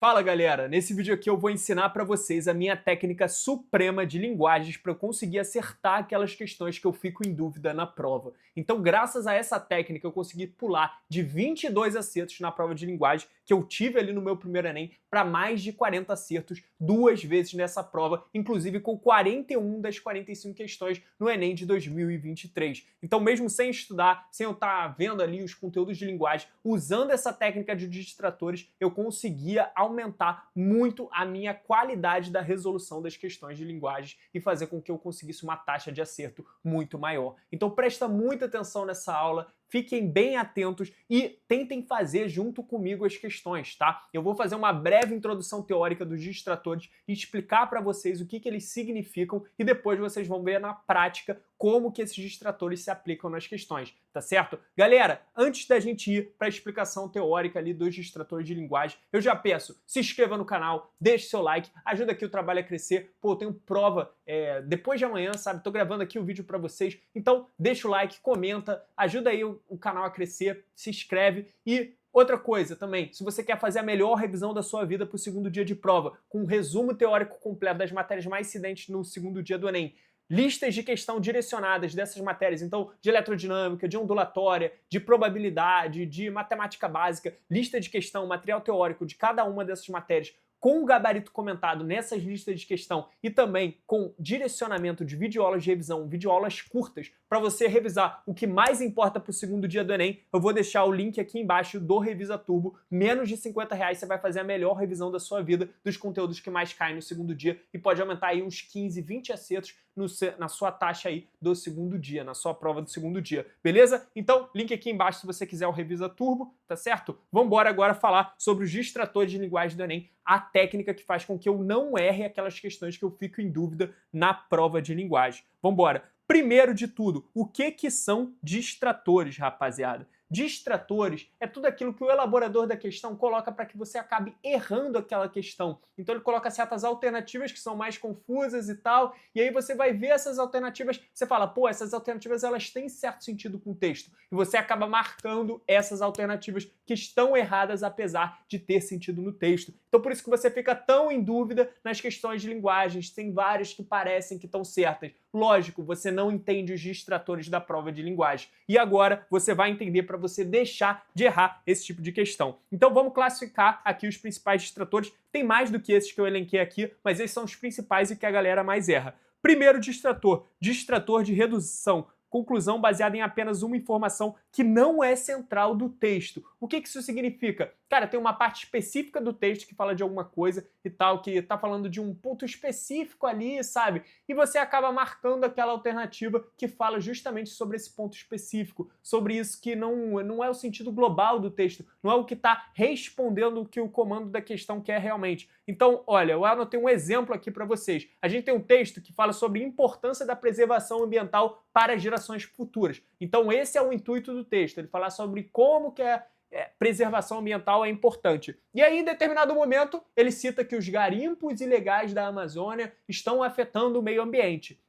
Fala galera, nesse vídeo aqui eu vou ensinar para vocês a minha técnica suprema de linguagens para eu conseguir acertar aquelas questões que eu fico em dúvida na prova. Então, graças a essa técnica, eu consegui pular de 22 acertos na prova de linguagem que eu tive ali no meu primeiro Enem para mais de 40 acertos duas vezes nessa prova, inclusive com 41 das 45 questões no Enem de 2023. Então, mesmo sem estudar, sem eu estar vendo ali os conteúdos de linguagem, usando essa técnica de distratores, eu conseguia aumentar muito a minha qualidade da resolução das questões de linguagem e fazer com que eu conseguisse uma taxa de acerto muito maior. Então presta muita atenção nessa aula, fiquem bem atentos e tentem fazer junto comigo as questões, tá? Eu vou fazer uma breve introdução teórica dos distratores e explicar para vocês o que eles significam e depois vocês vão ver na prática como que esses distratores se aplicam nas questões, tá certo? Galera, antes da gente ir para a explicação teórica ali dos distratores de linguagem, eu já peço, se inscreva no canal, deixe seu like, ajuda aqui o trabalho a crescer. Pô, eu tenho prova depois de amanhã, sabe? Tô gravando aqui o vídeo para vocês, então deixa o like, comenta, ajuda aí o canal a crescer, se inscreve e outra coisa também, se você quer fazer a melhor revisão da sua vida para o segundo dia de prova, com um resumo teórico completo das matérias mais incidentes no segundo dia do Enem, listas de questão direcionadas dessas matérias, então de eletrodinâmica, de ondulatória, de probabilidade, de matemática básica, lista de questão, material teórico de cada uma dessas matérias, com o gabarito comentado nessas listas de questão e também com direcionamento de videoaulas de revisão, videoaulas curtas, para você revisar o que mais importa para o segundo dia do Enem, eu vou deixar o link aqui embaixo do Revisa Turbo. Menos de R$ 50 você vai fazer a melhor revisão da sua vida dos conteúdos que mais caem no segundo dia e pode aumentar aí uns 15, 20 acertos na sua taxa aí do segundo dia, na sua prova do segundo dia, beleza? Então, link aqui embaixo se você quiser o Revisa Turbo, tá certo? Vamos embora agora falar sobre os distratores de linguagem do Enem, a técnica que faz com que eu não erre aquelas questões que eu fico em dúvida na prova de linguagem. Vamos embora. Primeiro de tudo, o que são distratores, rapaziada? Distratores é tudo aquilo que o elaborador da questão coloca para que você acabe errando aquela questão. Então ele coloca certas alternativas que são mais confusas e tal, e aí você vai ver essas alternativas, você fala, pô, essas alternativas elas têm certo sentido com o texto, e você acaba marcando essas alternativas que estão erradas apesar de ter sentido no texto. Então por isso que você fica tão em dúvida nas questões de linguagens, tem várias que parecem que estão certas. Lógico, você não entende os distratores da prova de linguagem. E agora você vai entender para você deixar de errar esse tipo de questão. Então vamos classificar aqui os principais distratores. Tem mais do que esses que eu elenquei aqui, mas esses são os principais e que a galera mais erra. Primeiro distrator, distrator de redução. Conclusão baseada em apenas uma informação que não é central do texto. O que isso significa? Cara, tem uma parte específica do texto que fala de alguma coisa e tal, que tá falando de um ponto específico ali, sabe? E você acaba marcando aquela alternativa que fala justamente sobre esse ponto específico, sobre isso que não é o sentido global do texto, não é o que está respondendo o que o comando da questão quer realmente. Então, olha, eu anotei um exemplo aqui para vocês. A gente tem um texto que fala sobre a importância da preservação ambiental para gerações futuras. Então, esse é o intuito do texto, ele falar sobre como que preservação ambiental é importante. E aí, em determinado momento, ele cita que os garimpos ilegais da Amazônia estão afetando o meio ambiente.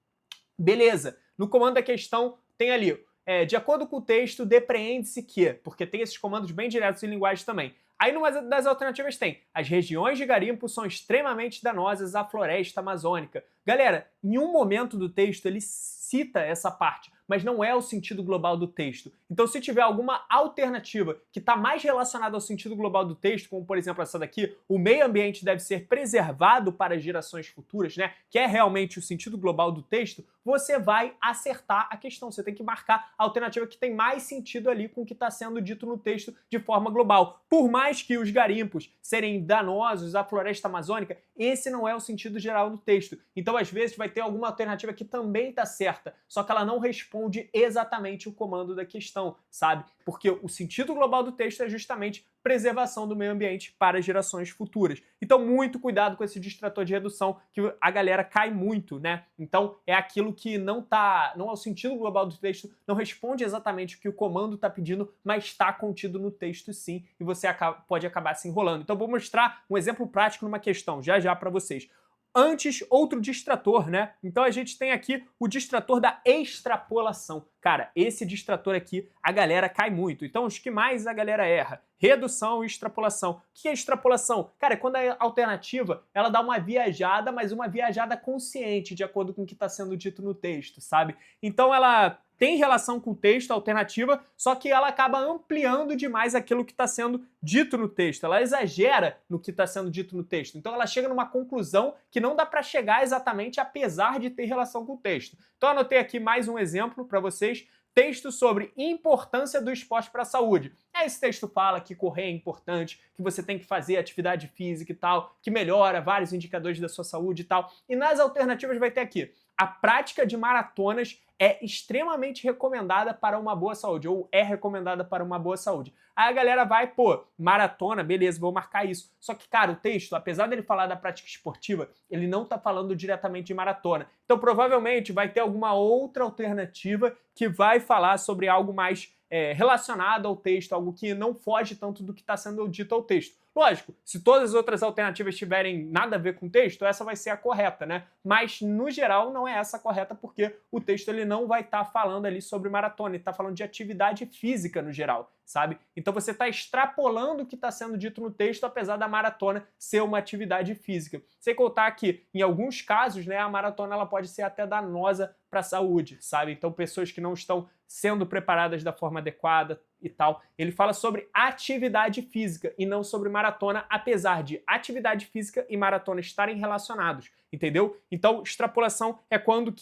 Beleza. No comando da questão tem ali, de acordo com o texto, depreende-se que, porque tem esses comandos bem diretos em linguagem também. Aí, numa das alternativas tem, as regiões de garimpo são extremamente danosas à floresta amazônica. Galera, em um momento do texto ele cita essa parte, mas não é o sentido global do texto. Então, se tiver alguma alternativa que está mais relacionada ao sentido global do texto, como por exemplo essa daqui, o meio ambiente deve ser preservado para gerações futuras, né? Que é realmente o sentido global do texto, você vai acertar a questão. Você tem que marcar a alternativa que tem mais sentido ali com o que está sendo dito no texto de forma global. Por mais que os garimpos serem danosos à floresta amazônica, esse não é o sentido geral do texto. Então, às vezes, vai ter alguma alternativa que também está certa, só que ela não responde exatamente o comando da questão, sabe? Porque o sentido global do texto é justamente preservação do meio ambiente para gerações futuras. Então, muito cuidado com esse distrator de redução, que a galera cai muito, né? Então, é aquilo que não é o sentido global do texto, não responde exatamente o que o comando está pedindo, mas está contido no texto sim, e você pode acabar se enrolando. Então, vou mostrar um exemplo prático numa questão, já para vocês. Antes, outro distrator, né? Então a gente tem aqui o distrator da extrapolação. Cara, esse distrator aqui, a galera cai muito. Então, os que mais a galera erra? Redução e extrapolação. O que é extrapolação? Cara, é quando a alternativa, ela dá uma viajada, mas uma viajada consciente, de acordo com o que está sendo dito no texto, sabe? Então, ela tem relação com o texto, a alternativa, só que ela acaba ampliando demais aquilo que está sendo dito no texto. Ela exagera no que está sendo dito no texto. Então ela chega numa conclusão que não dá para chegar exatamente apesar de ter relação com o texto. Então eu anotei aqui mais um exemplo para vocês. Texto sobre importância do esporte para a saúde. Esse texto fala que correr é importante, que você tem que fazer atividade física e tal, que melhora vários indicadores da sua saúde e tal. E nas alternativas vai ter aqui: a prática de maratonas é extremamente recomendada para uma boa saúde, ou é recomendada para uma boa saúde. Aí a galera vai, pô, maratona, beleza, vou marcar isso. Só que, cara, o texto, apesar dele falar da prática esportiva, ele não tá falando diretamente de maratona. Então, provavelmente, vai ter alguma outra alternativa que vai falar sobre algo mais relacionado ao texto, algo que não foge tanto do que está sendo dito ao texto. Lógico, se todas as outras alternativas tiverem nada a ver com o texto, essa vai ser a correta, né? Mas, no geral, não é essa a correta, porque o texto ele não vai estar falando ali sobre maratona, ele está falando de atividade física no geral, sabe? Então você está extrapolando o que está sendo dito no texto, apesar da maratona ser uma atividade física. Sem contar que, em alguns casos, né, a maratona ela pode ser até danosa para a saúde, sabe? Então, pessoas que não estão sendo preparadas da forma adequada e tal. Ele fala sobre atividade física e não sobre maratona, apesar de atividade física e maratona estarem relacionados, entendeu? Então, extrapolação é quando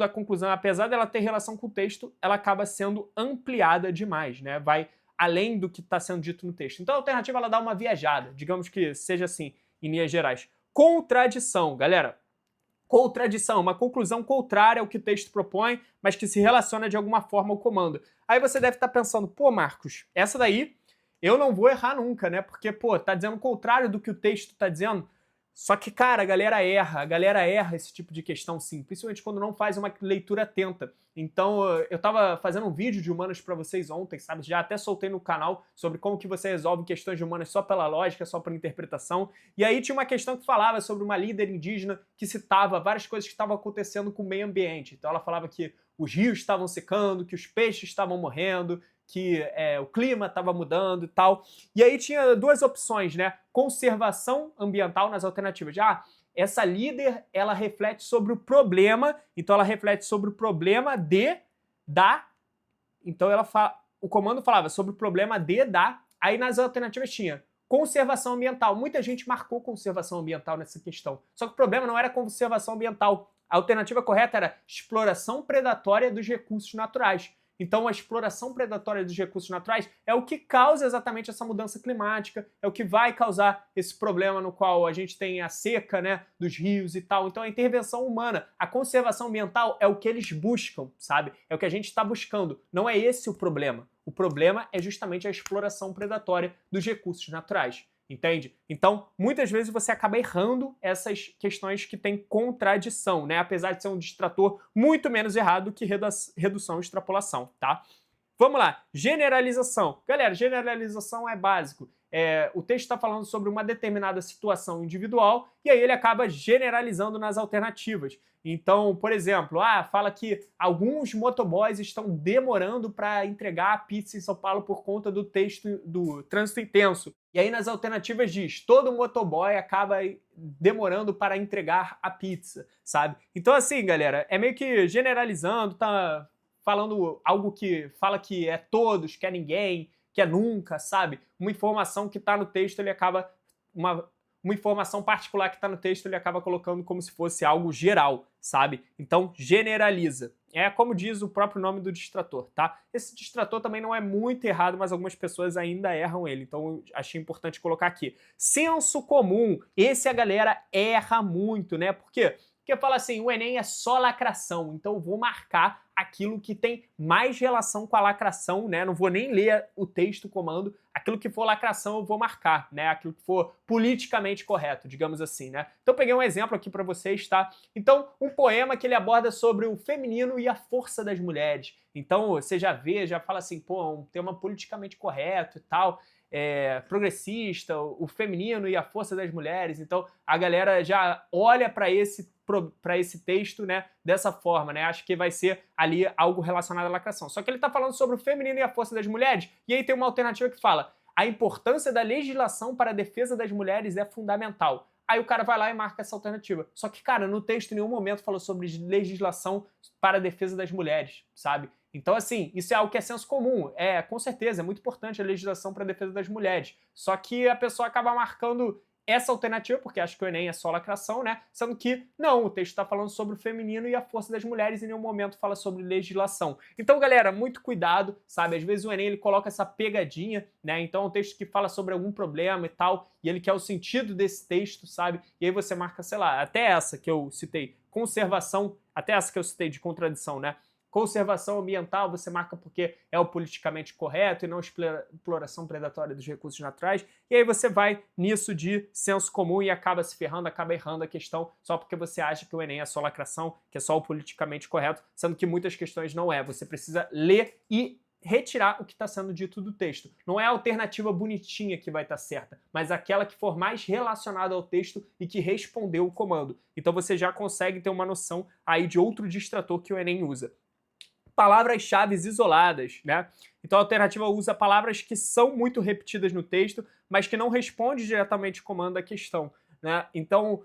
a conclusão, apesar dela ter relação com o texto, ela acaba sendo ampliada demais, né? Vai além do que está sendo dito no texto. Então, a alternativa ela dá uma viajada, digamos que seja assim, em linhas gerais. Contradição, galera. Contradição, uma conclusão contrária ao que o texto propõe, mas que se relaciona de alguma forma ao comando. Aí você deve estar pensando, pô, Marcos, essa daí eu não vou errar nunca, né? Porque, pô, tá dizendo o contrário do que o texto tá dizendo. Só que, cara, a galera erra esse tipo de questão sim, principalmente quando não faz uma leitura atenta. Então, eu tava fazendo um vídeo de humanas pra vocês ontem, sabe? Já até soltei no canal sobre como que você resolve questões de humanas só pela lógica, só pela interpretação. E aí tinha uma questão que falava sobre uma líder indígena que citava várias coisas que estavam acontecendo com o meio ambiente. Então ela falava que os rios estavam secando, que os peixes estavam morrendo, que o clima estava mudando e tal. E aí tinha duas opções, né? Conservação ambiental nas alternativas. Essa líder, ela reflete sobre o problema, então ela reflete sobre o problema então o comando falava sobre o problema aí nas alternativas tinha conservação ambiental. Muita gente marcou conservação ambiental nessa questão. Só que o problema não era conservação ambiental. A alternativa correta era exploração predatória dos recursos naturais. Então, a exploração predatória dos recursos naturais é o que causa exatamente essa mudança climática, é o que vai causar esse problema no qual a gente tem a seca, né, dos rios e tal. Então, a intervenção humana, a conservação ambiental é o que eles buscam, sabe? É o que a gente está buscando. Não é esse o problema. O problema é justamente a exploração predatória dos recursos naturais. Entende? Então, muitas vezes você acaba errando essas questões que têm contradição, né? Apesar de ser um distrator muito menos errado que redução e extrapolação, tá? Vamos lá, generalização. Galera, generalização é básico. O texto está falando sobre uma determinada situação individual e aí ele acaba generalizando nas alternativas. Então, por exemplo, fala que alguns motoboys estão demorando para entregar a pizza em São Paulo por conta do trânsito intenso. E aí nas alternativas diz, todo motoboy acaba demorando para entregar a pizza, sabe? Então assim, galera, é meio que generalizando, tá falando algo que fala que é todos, que é ninguém, que é nunca, sabe? Uma informação que está no texto, ele acaba... Uma informação particular que está no texto, ele acaba colocando como se fosse algo geral, sabe? Então, generaliza. É como diz o próprio nome do distrator, tá? Esse distrator também não é muito errado, mas algumas pessoas ainda erram ele, então achei importante colocar aqui. Senso comum, esse a galera erra muito, né? Por quê? Porque fala assim, o Enem é só lacração, então eu vou marcar aquilo que tem mais relação com a lacração, né? Não vou nem ler o texto, o comando, aquilo que for lacração eu vou marcar, né? Aquilo que for politicamente correto, digamos assim, né? Então eu peguei um exemplo aqui para vocês, tá? Então, um poema que ele aborda sobre o feminino e a força das mulheres. Então, você já vê, já fala assim, pô, um tema politicamente correto e tal. progressista, o feminino e a força das mulheres. Então a galera já olha para esse texto, né, dessa forma, né? Acho que vai ser ali algo relacionado à lacração. Só que ele está falando sobre o feminino e a força das mulheres, e aí tem uma alternativa que fala: a importância da legislação para a defesa das mulheres é fundamental. Aí o cara vai lá e marca essa alternativa. Só que, cara, no texto em nenhum momento falou sobre legislação para a defesa das mulheres, sabe? Então, assim, isso é algo que é senso comum. Com certeza, é muito importante a legislação para a defesa das mulheres. Só que a pessoa acaba marcando essa alternativa, porque acha que o Enem é só lacração, né? Sendo que, não, o texto está falando sobre o feminino e a força das mulheres, e em nenhum momento fala sobre legislação. Então, galera, muito cuidado, sabe? Às vezes o Enem, ele coloca essa pegadinha, né? Então é um texto que fala sobre algum problema e tal, e ele quer o sentido desse texto, sabe? E aí você marca, sei lá, até essa que eu citei, conservação, até essa que eu citei de contradição, né? Conservação ambiental você marca porque é o politicamente correto e não exploração predatória dos recursos naturais. E aí você vai nisso de senso comum e acaba se ferrando, acaba errando a questão só porque você acha que o Enem é só lacração, que é só o politicamente correto, sendo que muitas questões não é. Você precisa ler e retirar o que está sendo dito do texto. Não é a alternativa bonitinha que vai estar certa, mas aquela que for mais relacionada ao texto e que respondeu o comando. Então você já consegue ter uma noção aí de outro distrator que o Enem usa. Palavras-chave isoladas, né? Então a alternativa usa palavras que são muito repetidas no texto, mas que não respondem diretamente o comando da questão, né? Então,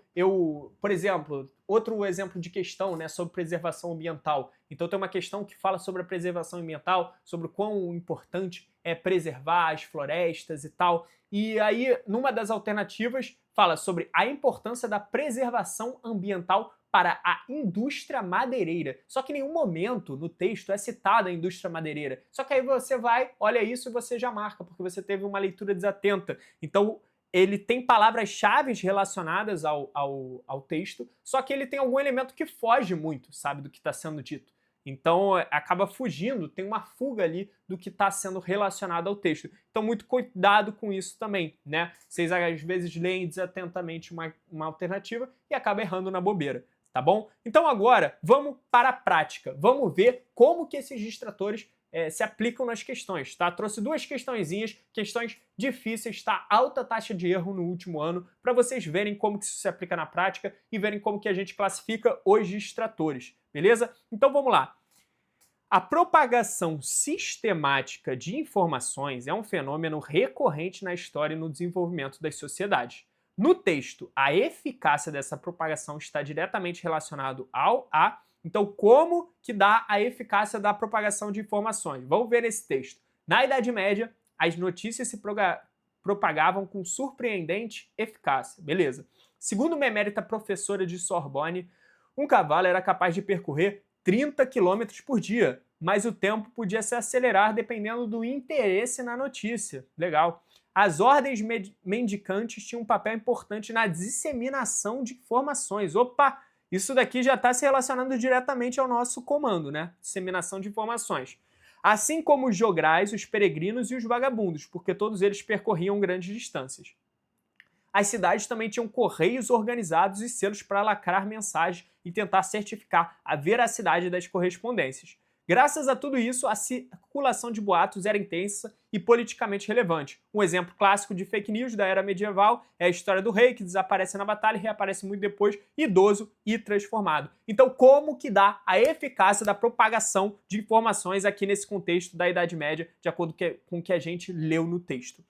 por exemplo, outro exemplo de questão, né, sobre preservação ambiental. Então tem uma questão que fala sobre a preservação ambiental, sobre o quão importante é preservar as florestas e tal. E aí, numa das alternativas, fala sobre a importância da preservação ambiental para a indústria madeireira. Só que em nenhum momento no texto é citada a indústria madeireira. Só que aí você vai, olha isso e você já marca, porque você teve uma leitura desatenta. Então, ele tem palavras-chave relacionadas ao texto, só que ele tem algum elemento que foge muito, sabe, do que está sendo dito. Então, acaba fugindo, tem uma fuga ali do que está sendo relacionado ao texto. Então, muito cuidado com isso também, né? Vocês, às vezes, leem desatentamente uma alternativa e acabam errando na bobeira, tá bom? Então, agora, vamos para a prática. Vamos ver como que esses distratores se aplicam nas questões, tá? Trouxe duas questõezinhas, questões difíceis, tá? Alta taxa de erro no último ano, para vocês verem como que isso se aplica na prática e verem como que a gente classifica os distratores, beleza? Então vamos lá. A propagação sistemática de informações é um fenômeno recorrente na história e no desenvolvimento das sociedades. No texto, a eficácia dessa propagação está diretamente relacionado Então, como que dá a eficácia da propagação de informações? Vamos ver nesse texto. Na Idade Média, as notícias se propagavam com surpreendente eficácia. Beleza. Segundo uma emérita professora de Sorbonne, um cavalo era capaz de percorrer 30 km por dia, mas o tempo podia se acelerar dependendo do interesse na notícia. Legal. As ordens mendicantes tinham um papel importante na disseminação de informações. Opa! Isso daqui já está se relacionando diretamente ao nosso comando, né? Disseminação de informações. Assim como os jograis, os peregrinos e os vagabundos, porque todos eles percorriam grandes distâncias. As cidades também tinham correios organizados e selos para lacrar mensagens e tentar certificar a veracidade das correspondências. Graças a tudo isso, a circulação de boatos era intensa e politicamente relevante. Um exemplo clássico de fake news da era medieval é a história do rei que desaparece na batalha e reaparece muito depois, idoso e transformado. Então, como que dá a eficácia da propagação de informações aqui nesse contexto da Idade Média, de acordo com o que a gente leu no texto?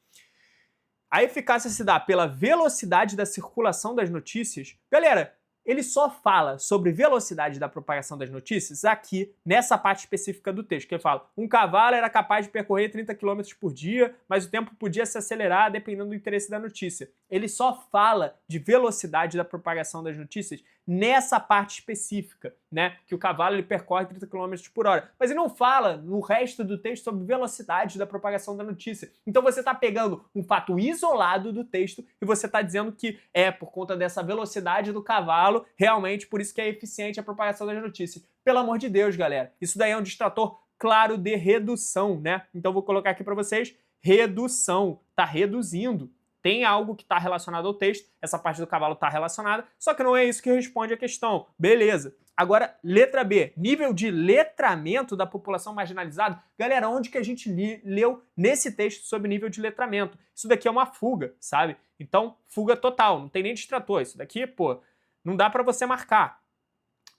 A eficácia se dá pela velocidade da circulação das notícias. Galera, ele só fala sobre velocidade da propagação das notícias aqui, nessa parte específica do texto, que ele fala: um cavalo era capaz de percorrer 30 km por dia, mas o tempo podia se acelerar dependendo do interesse da notícia. Ele só fala de velocidade da propagação das notícias nessa parte específica, né? Que o cavalo ele percorre 30 km por hora. Mas ele não fala no resto do texto sobre velocidade da propagação da notícia. Então você está pegando um fato isolado do texto e você está dizendo que é por conta dessa velocidade do cavalo, realmente por isso que é eficiente a propagação das notícias. Pelo amor de Deus, galera. Isso daí é um distrator claro de redução, né? Então vou colocar aqui para vocês: redução. Está reduzindo. Tem algo que está relacionado ao texto, essa parte do cavalo está relacionada, só que não é isso que responde a questão. Beleza. Agora, letra B, nível de letramento da população marginalizada. Galera, onde que a gente leu nesse texto sobre nível de letramento? Isso daqui é uma fuga, sabe? Então, fuga total, não tem nem distrator. Isso daqui, pô, não dá para você marcar,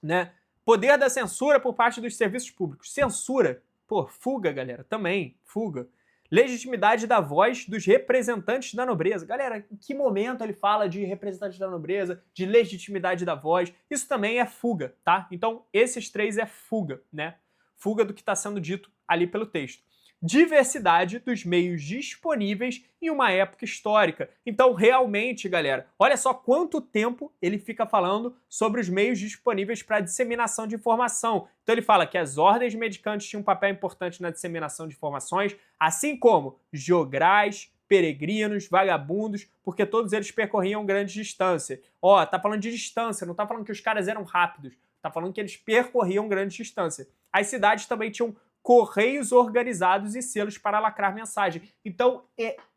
né? Poder da censura por parte dos serviços públicos. Censura, pô, fuga, galera, também, fuga. Legitimidade da voz dos representantes da nobreza. Galera, em que momento ele fala de representantes da nobreza, de legitimidade da voz? Isso também é fuga, tá? Então, esses três é fuga, né? Fuga do que está sendo dito ali pelo texto. Diversidade dos meios disponíveis em uma época histórica. Então, realmente, galera, olha só quanto tempo ele fica falando sobre os meios disponíveis para disseminação de informação. Então, ele fala que as ordens medicantes tinham um papel importante na disseminação de informações, assim como jograis, peregrinos, vagabundos, porque todos eles percorriam grandes distâncias. Ó, tá falando de distância, não tá falando que os caras eram rápidos, tá falando que eles percorriam grandes distâncias. As cidades também tinham correios organizados e selos para lacrar mensagem. Então,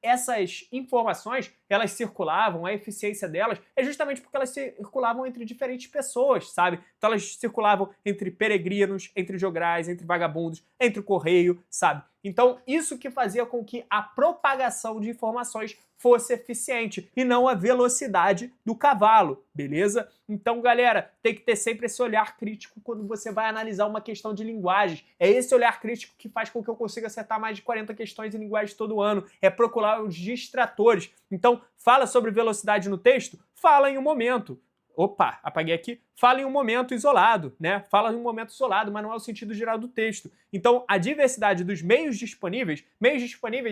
essas informações, elas circulavam, a eficiência delas é justamente porque elas circulavam entre diferentes pessoas, sabe? Então, elas circulavam entre peregrinos, entre jograis, entre vagabundos, entre o correio, sabe? Então, isso que fazia com que a propagação de informações fosse eficiente e não a velocidade do cavalo, beleza? Então, galera, tem que ter sempre esse olhar crítico quando você vai analisar uma questão de linguagens. É esse olhar crítico que faz com que eu consiga acertar mais de 40 questões em linguagem todo ano. É procurar os distratores. Então, fala sobre velocidade no texto? Fala em um momento. Opa, apaguei aqui. Fala em um momento isolado, né? Fala em um momento isolado, mas não é o sentido geral do texto. Então, a diversidade dos meios disponíveis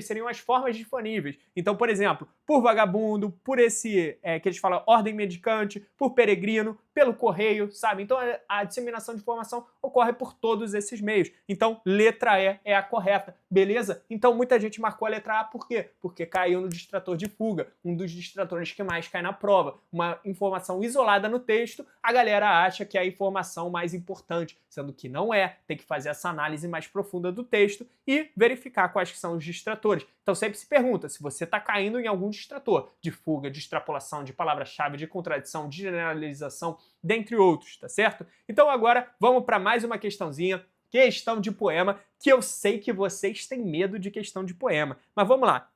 seriam as formas disponíveis. Então, por exemplo, por vagabundo, por esse, que eles falam, ordem mendicante, por peregrino, pelo correio, sabe? Então, a disseminação de informação ocorre por todos esses meios. Então, letra E é a correta, beleza? Então, muita gente marcou a letra A, por quê? Porque caiu no distrator de fuga, um dos distratores que mais cai na prova. Uma informação isolada no texto, a galera acha que é a informação mais importante, sendo que não é. Tem que fazer essa análise mais profunda do texto e verificar quais que são os distratores. Então sempre se pergunta se você está caindo em algum distrator de fuga, de extrapolação, de palavra-chave, de contradição, de generalização, dentre outros, tá certo? Então agora vamos para mais uma questãozinha, questão de poema, que eu sei que vocês têm medo de questão de poema, mas vamos lá.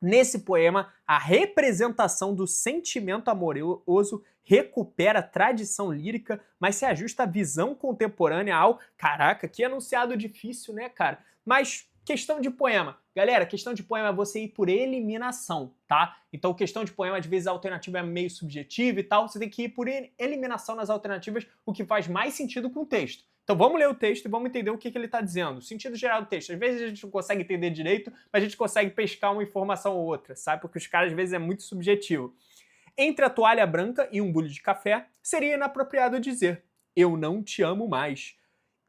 Nesse poema, a representação do sentimento amoroso recupera a tradição lírica, mas se ajusta à visão contemporânea ao... Caraca, que enunciado difícil, né, cara? Mas questão de poema. Galera, questão de poema é você ir por eliminação, tá? Então, questão de poema, às vezes, a alternativa é meio subjetiva e tal. Você tem que ir por eliminação nas alternativas, o que faz mais sentido com o texto. Então vamos ler o texto e vamos entender o que ele está dizendo. O sentido geral do texto. Às vezes a gente não consegue entender direito, mas a gente consegue pescar uma informação ou outra, sabe? Porque os caras, às vezes, é muito subjetivo. Entre a toalha branca e um bule de café, seria inapropriado dizer: eu não te amo mais.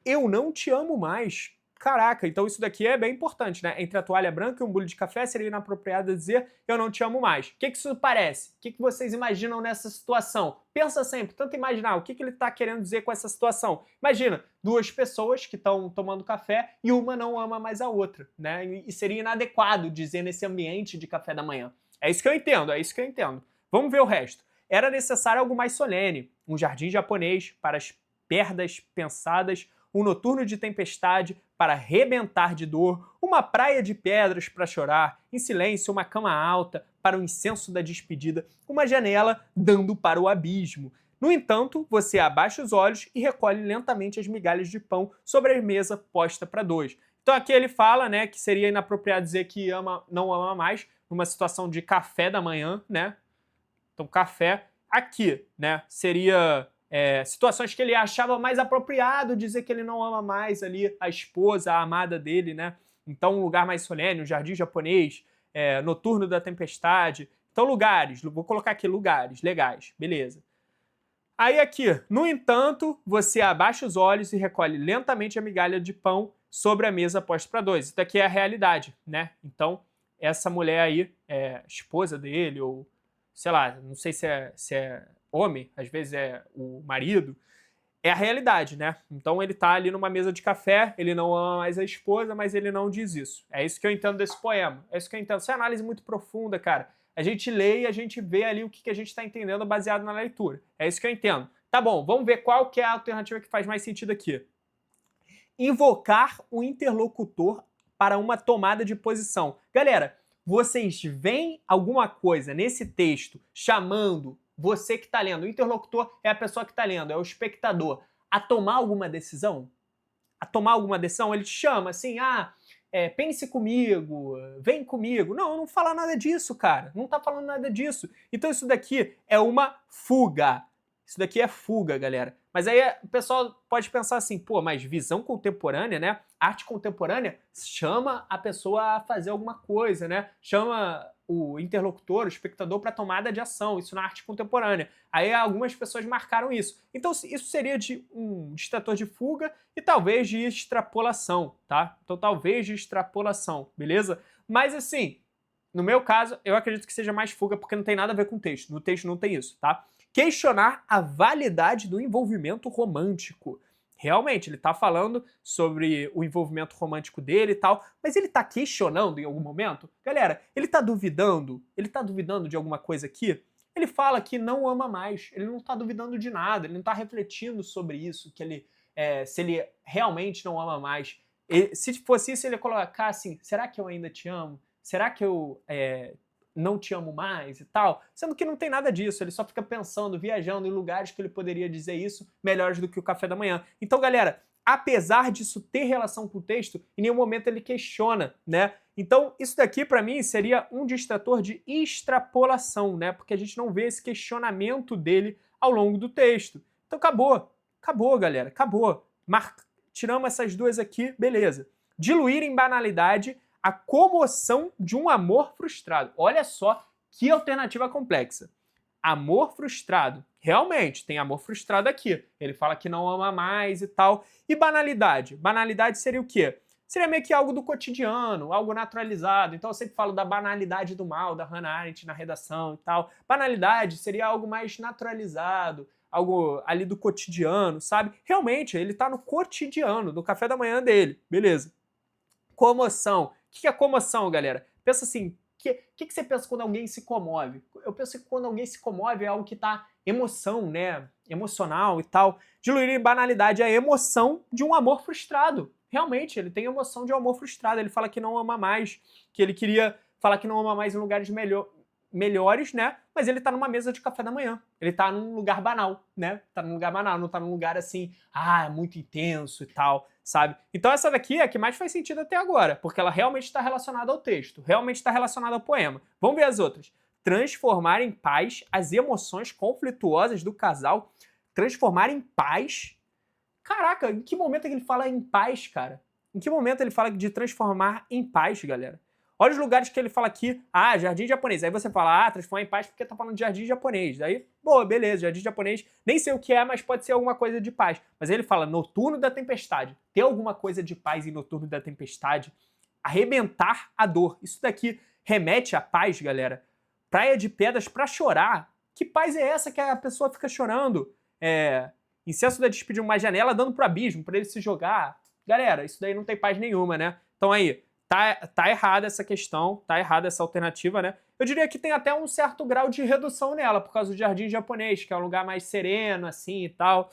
Eu não te amo mais. Caraca, então isso daqui é bem importante, né? Entre a toalha branca e um bule de café, seria inapropriado dizer: eu não te amo mais. O que isso parece? O que vocês imaginam nessa situação? Pensa sempre, tenta imaginar o que ele está querendo dizer com essa situação. Imagina, duas pessoas que estão tomando café e uma não ama mais a outra, né? E seria inadequado dizer nesse ambiente de café da manhã. É isso que eu entendo, é isso que eu entendo. Vamos ver o resto. Era necessário algo mais solene, um jardim japonês para as perdas pensadas, um noturno de tempestade para arrebentar de dor, uma praia de pedras para chorar, em silêncio uma cama alta para o incenso da despedida, uma janela dando para o abismo. No entanto, você abaixa os olhos e recolhe lentamente as migalhas de pão sobre a mesa posta para dois. Então aqui ele fala, né, que seria inapropriado dizer que não ama mais, numa situação de café da manhã, né? Então café aqui, né, seria... situações que ele achava mais apropriado dizer que ele não ama mais ali a esposa, a amada dele, né? Então um lugar mais solene, um jardim japonês, noturno da tempestade. Então lugares, vou colocar aqui lugares legais, beleza. Aí aqui, no entanto, você abaixa os olhos e recolhe lentamente a migalha de pão sobre a mesa posta para dois. Isso daqui é a realidade, né? Então essa mulher aí, esposa dele, ou sei lá, não sei se é homem, às vezes é o marido, é a realidade, né? Então ele tá ali numa mesa de café, ele não ama mais a esposa, mas ele não diz isso. É isso que eu entendo desse poema. É isso que eu entendo. Isso é análise muito profunda, cara. A gente lê e a gente vê ali o que a gente está entendendo baseado na leitura. É isso que eu entendo. Tá bom, vamos ver qual que é a alternativa que faz mais sentido aqui. Invocar o interlocutor para uma tomada de posição. Galera, vocês veem alguma coisa nesse texto chamando você que está lendo, o interlocutor é a pessoa que está lendo, é o espectador, a tomar alguma decisão? A tomar alguma decisão? Ele te chama assim, pense comigo, vem comigo. Não, não fala nada disso, cara. Não tá falando nada disso. Então isso daqui é uma fuga. Isso daqui é fuga, galera. Mas aí o pessoal pode pensar assim, pô, mas visão contemporânea, né? Arte contemporânea chama a pessoa a fazer alguma coisa, né? Chama o interlocutor, o espectador, para tomada de ação. Isso na arte contemporânea. Aí algumas pessoas marcaram isso. Então isso seria de um distrator de fuga e talvez de extrapolação, tá? Então talvez de extrapolação, beleza? Mas assim, no meu caso, eu acredito que seja mais fuga porque não tem nada a ver com o texto. No texto não tem isso, tá? Questionar a validade do envolvimento romântico. Realmente, ele está falando sobre o envolvimento romântico dele e tal, mas ele está questionando em algum momento? Galera, ele está duvidando? Ele está duvidando de alguma coisa aqui? Ele fala que não ama mais, ele não está duvidando de nada, ele não está refletindo sobre isso, que ele, se ele realmente não ama mais. Se fosse isso, ele ia colocar assim, será que eu ainda te amo? Será que eu não te amo mais e tal, sendo que não tem nada disso, ele só fica pensando, viajando em lugares que ele poderia dizer isso melhores do que o café da manhã. Então, galera, apesar disso ter relação com o texto, em nenhum momento ele questiona, né? Então, isso daqui para mim seria um distrator de extrapolação, né? Porque a gente não vê esse questionamento dele ao longo do texto. Então, acabou, galera, acabou. Tiramos essas duas aqui, beleza. Diluir em banalidade a comoção de um amor frustrado. Olha só que alternativa complexa. Amor frustrado. Realmente, tem amor frustrado aqui. Ele fala que não ama mais e tal. E banalidade? Banalidade seria o quê? Seria meio que algo do cotidiano, algo naturalizado. Então eu sempre falo da banalidade do mal, da Hannah Arendt na redação e tal. Banalidade seria algo mais naturalizado, algo ali do cotidiano, sabe? Realmente, ele tá no cotidiano, no café da manhã dele. Beleza. Comoção. O que é comoção, galera? Pensa assim, o que você pensa quando alguém se comove? Eu penso que quando alguém se comove é algo que tá emoção, né? Emocional e tal. Diluir em banalidade a emoção de um amor frustrado. Realmente, ele tem emoção de um amor frustrado. Ele fala que não ama mais, que ele queria falar que não ama mais em lugares melhores, né? Mas ele tá numa mesa de café da manhã. Ele tá num lugar banal, né? Tá num lugar banal, não tá num lugar assim, muito intenso e tal, sabe? Então essa daqui é a que mais faz sentido até agora, porque ela realmente está relacionada ao texto, realmente está relacionada ao poema. Vamos ver as outras. Transformar em paz as emoções conflituosas do casal. Transformar em paz? Caraca, em que momento é que ele fala em paz, cara? Em que momento ele fala de transformar em paz, galera? Olha os lugares que ele fala aqui, jardim japonês. Aí você fala, transformar em paz porque tá falando de jardim japonês. Daí, boa, beleza, jardim japonês, nem sei o que é, mas pode ser alguma coisa de paz. Mas ele fala noturno da tempestade. Tem alguma coisa de paz em noturno da tempestade? Arrebentar a dor. Isso daqui remete à paz, galera. Praia de pedras pra chorar. Que paz é essa que a pessoa fica chorando? Incenso da despedida, uma janela dando pro abismo, pra ele se jogar. Galera, isso daí não tem paz nenhuma, né? Então aí, tá errada essa questão, tá errada essa alternativa, né? Eu diria que tem até um certo grau de redução nela, por causa do jardim japonês, que é um lugar mais sereno, assim, e tal.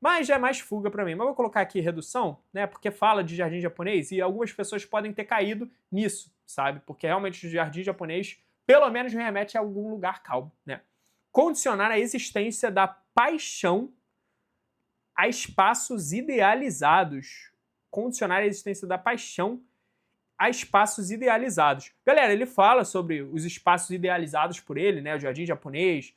Mas já é mais fuga pra mim. Mas eu vou colocar aqui redução, né? Porque fala de jardim japonês e algumas pessoas podem ter caído nisso, sabe? Porque realmente o jardim japonês, pelo menos, me remete a algum lugar calmo, né? Condicionar a existência da paixão a espaços idealizados. Condicionar a existência da paixão a espaços idealizados. Galera, ele fala sobre os espaços idealizados por ele, né? O jardim japonês,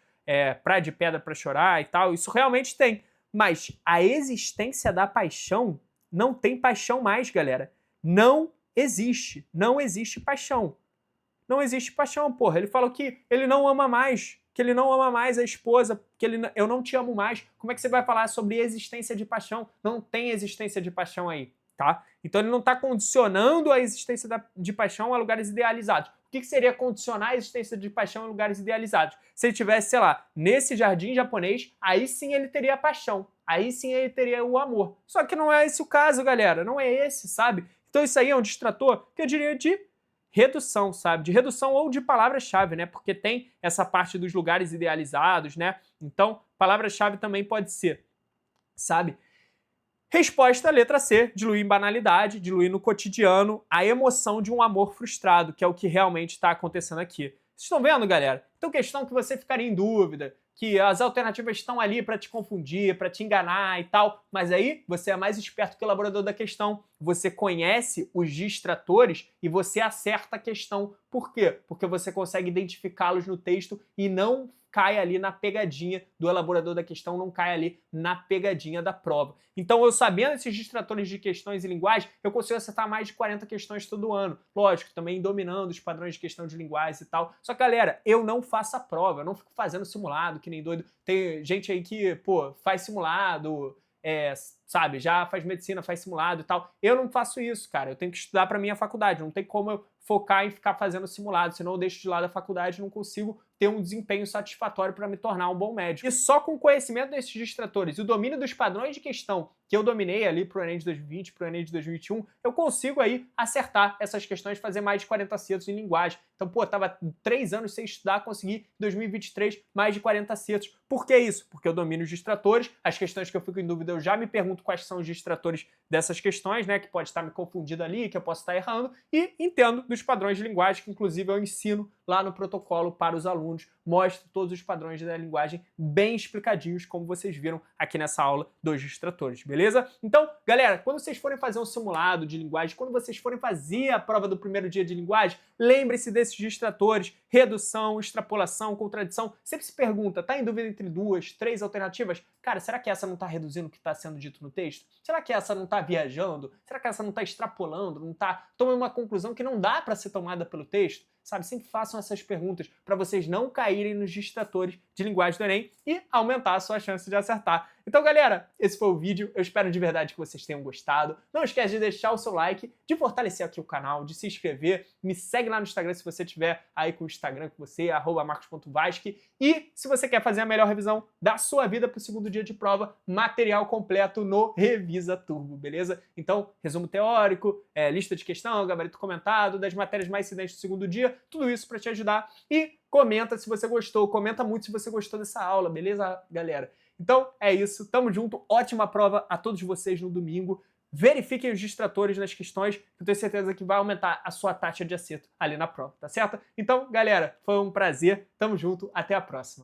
praia de pedra para chorar e tal. Isso realmente tem. Mas a existência da paixão, não tem paixão mais, galera. Não existe. Não existe paixão. Não existe paixão, porra. Ele falou que ele não ama mais, que ele não ama mais a esposa, que eu não te amo mais. Como é que você vai falar sobre existência de paixão? Não tem existência de paixão aí, tá? Então ele não está condicionando a existência de paixão a lugares idealizados. O que seria condicionar a existência de paixão a lugares idealizados? Se ele tivesse, sei lá, nesse jardim japonês, aí sim ele teria a paixão. Aí sim ele teria o amor. Só que não é esse o caso, galera. Não é esse, sabe? Então isso aí é um distrator que eu diria de redução, sabe? De redução ou de palavra-chave, né? Porque tem essa parte dos lugares idealizados, né? Então, palavra-chave também pode ser, sabe? Resposta, letra C, diluir em banalidade, diluir no cotidiano a emoção de um amor frustrado, que é o que realmente está acontecendo aqui. Vocês estão vendo, galera? Então, questão que você ficaria em dúvida, que as alternativas estão ali para te confundir, para te enganar e tal, mas aí você é mais esperto que o elaborador da questão, você conhece os distratores e você acerta a questão. Por quê? Porque você consegue identificá-los no texto e não cai ali na pegadinha do elaborador da questão, não cai ali na pegadinha da prova. Então, eu sabendo esses distratores de questões e linguagem, eu consigo acertar mais de 40 questões todo ano. Lógico, também dominando os padrões de questão de linguagem e tal. Só que, galera, eu não faço a prova, eu não fico fazendo simulado, que nem doido. Tem gente aí que, pô, faz simulado, sabe, já faz medicina, faz simulado e tal. Eu não faço isso, cara. Eu tenho que estudar para minha faculdade. Não tem como eu focar em ficar fazendo simulado, senão eu deixo de lado a faculdade e não consigo ter um desempenho satisfatório para me tornar um bom médico. E só com o conhecimento desses distratores e o domínio dos padrões de questão que eu dominei ali pro Enem de 2020, pro Enem de 2021, eu consigo aí acertar essas questões, fazer mais de 40 acertos em linguagem. Então, pô, tava 3 anos sem estudar, consegui em 2023 mais de 40 acertos. Por que isso? Porque eu domino os distratores, as questões que eu fico em dúvida eu já me pergunto quais são os distratores dessas questões, né, que pode estar me confundindo ali, que eu posso estar errando, e entendo dos padrões de linguagem, que inclusive eu ensino lá no protocolo para os alunos, mostro todos os padrões da linguagem bem explicadinhos, como vocês viram aqui nessa aula dos distratores, beleza? Então, galera, quando vocês forem fazer um simulado de linguagem, quando vocês forem fazer a prova do primeiro dia de linguagem, lembre-se desses distratores, redução, extrapolação, contradição. Sempre se pergunta, tá em dúvida entre 2, 3 alternativas? Cara, será que essa não está reduzindo o que está sendo dito no texto? Será que essa não está viajando? Será que essa não está extrapolando? Não está tomando uma conclusão que não dá para ser tomada pelo texto? Sabe, sempre façam essas perguntas para vocês não caírem nos distratores de linguagem do Enem e aumentar a sua chance de acertar. Então, galera, esse foi o vídeo. Eu espero de verdade que vocês tenham gostado. Não esquece de deixar o seu like, de fortalecer aqui o canal, de se inscrever. Me segue lá no Instagram se você tiver aí com o Instagram com você, @marcos.vasque. E se você quer fazer a melhor revisão da sua vida para o segundo dia de prova, material completo no Revisa Turbo, beleza? Então, resumo teórico, lista de questão, gabarito comentado, das matérias mais incidentes do segundo dia, tudo isso para te ajudar. E comenta se você gostou, comenta muito se você gostou dessa aula, beleza, galera? Então é isso, tamo junto, ótima prova a todos vocês no domingo. Verifiquem os distratores nas questões, que eu tenho certeza que vai aumentar a sua taxa de acerto ali na prova, tá certo? Então, galera, foi um prazer, tamo junto, até a próxima.